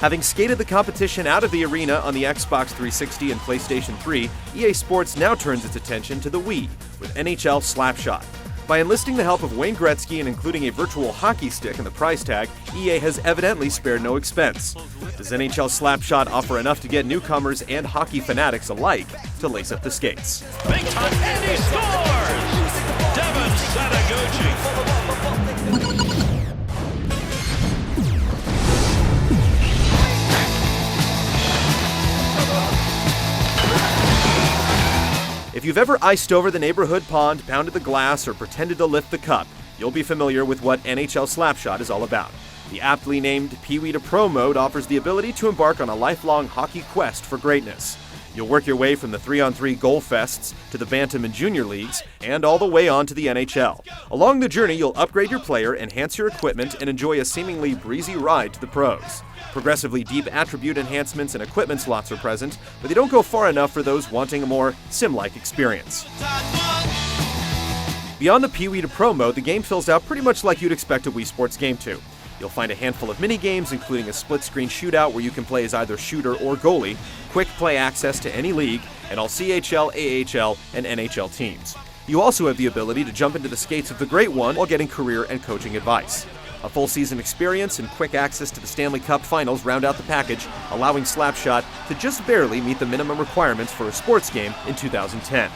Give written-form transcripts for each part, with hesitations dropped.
Having skated the competition out of the arena on the Xbox 360 and PlayStation 3, EA Sports now turns its attention to the Wii with NHL Slapshot. By enlisting the help of Wayne Gretzky and including a virtual hockey stick in the price tag, EA has evidently spared no expense. Does NHL Slapshot offer enough to get newcomers and hockey fanatics alike to lace up the skates? Big time, and he scores! Devin Sadaguchi. If you've ever iced over the neighborhood pond, pounded the glass, or pretended to lift the cup, you'll be familiar with what NHL Slapshot is all about. The aptly named Pee Wee to Pro mode offers the ability to embark on a lifelong hockey quest for greatness. You'll work your way from the 3-on-3 goal fests to the Bantam and Junior Leagues, and all the way on to the NHL. Along the journey, you'll upgrade your player, enhance your equipment, and enjoy a seemingly breezy ride to the pros. Progressively deep attribute enhancements and equipment slots are present, but they don't go far enough for those wanting a more sim-like experience. Beyond the Pee Wee to Pro mode, the game fills out pretty much like you'd expect a Wii Sports game to. You'll find a handful of mini-games, including a split-screen shootout where you can play as either shooter or goalie, quick play access to any league, and all CHL, AHL, and NHL teams. You also have the ability to jump into the skates of the Great One while getting career and coaching advice. A full season experience and quick access to the Stanley Cup Finals round out the package, allowing Slapshot to just barely meet the minimum requirements for a sports game in 2010.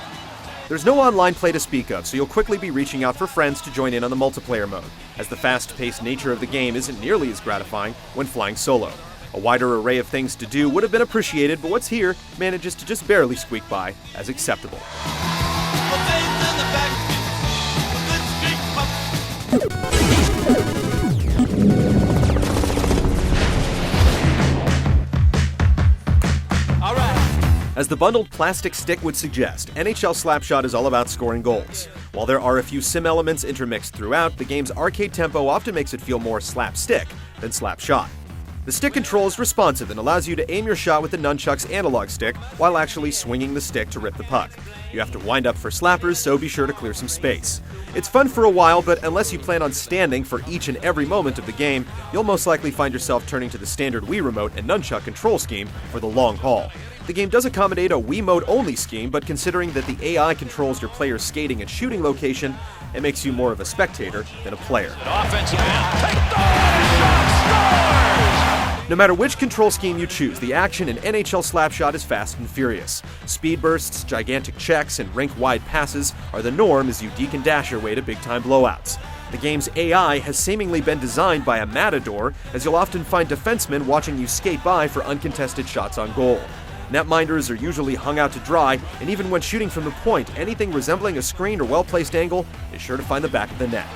There's no online play to speak of, so you'll quickly be reaching out for friends to join in on the multiplayer mode, as the fast-paced nature of the game isn't nearly as gratifying when flying solo. A wider array of things to do would have been appreciated, but what's here manages to just barely squeak by as acceptable. As the bundled plastic stick would suggest, NHL Slapshot is all about scoring goals. While there are a few sim elements intermixed throughout, the game's arcade tempo often makes it feel more slapstick than slapshot. The stick control is responsive and allows you to aim your shot with the nunchuck's analog stick while actually swinging the stick to rip the puck. You have to wind up for slappers, so be sure to clear some space. It's fun for a while, but unless you plan on standing for each and every moment of the game, you'll most likely find yourself turning to the standard Wii remote and nunchuck control scheme for the long haul. The game does accommodate a Wii mode-only scheme, but considering that the AI controls your player's skating and shooting location, it makes you more of a spectator than a player. No matter which control scheme you choose, the action in NHL Slapshot is fast and furious. Speed bursts, gigantic checks, and rink-wide passes are the norm as you deke and dash your way to big-time blowouts. The game's AI has seemingly been designed by a matador, as you'll often find defensemen watching you skate by for uncontested shots on goal. Netminders are usually hung out to dry, and even when shooting from the point, anything resembling a screen or well-placed angle is sure to find the back of the net.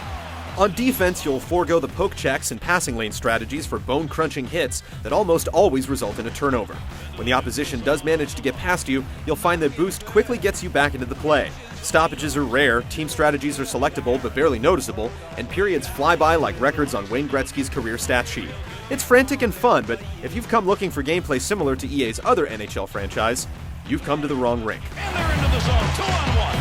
On defense, you'll forego the poke checks and passing lane strategies for bone-crunching hits that almost always result in a turnover. When the opposition does manage to get past you, you'll find that boost quickly gets you back into the play. Stoppages are rare, team strategies are selectable but barely noticeable, and periods fly by like records on Wayne Gretzky's career stat sheet. It's frantic and fun, but if you've come looking for gameplay similar to EA's other NHL franchise, you've come to the wrong rink. And they're into the zone, 2-on-1.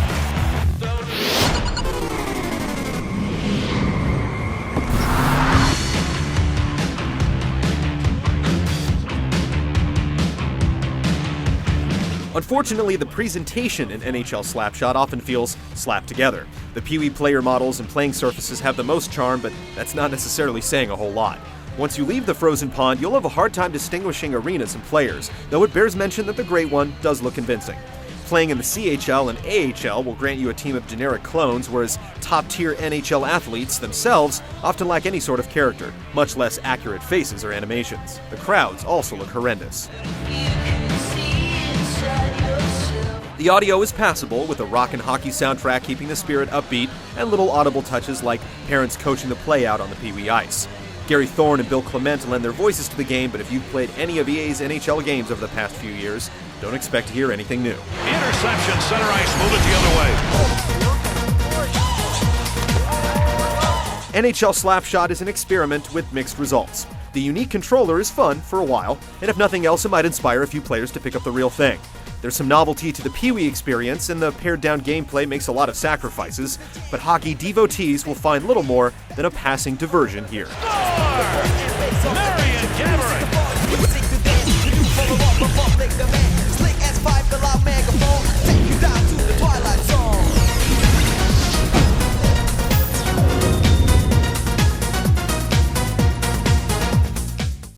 Unfortunately, the presentation in NHL Slapshot often feels slapped together. The Pee Wee player models and playing surfaces have the most charm, but that's not necessarily saying a whole lot. Once you leave the frozen pond, you'll have a hard time distinguishing arenas and players, though it bears mention that the Great One does look convincing. Playing in the CHL and AHL will grant you a team of generic clones, whereas top-tier NHL athletes themselves often lack any sort of character, much less accurate faces or animations. The crowds also look horrendous. The audio is passable, with a rock and hockey soundtrack keeping the spirit upbeat, and little audible touches like parents coaching the play out on the Pee Wee ice. Gary Thorne and Bill Clement lend their voices to the game, but if you've played any of EA's NHL games over the past few years, don't expect to hear anything new. Interception, center ice, move it the other way. NHL Slapshot is an experiment with mixed results. The unique controller is fun for a while, and if nothing else, it might inspire a few players to pick up the real thing. There's some novelty to the Pee Wee experience, and the pared-down gameplay makes a lot of sacrifices, but hockey devotees will find little more than a passing diversion here. Score!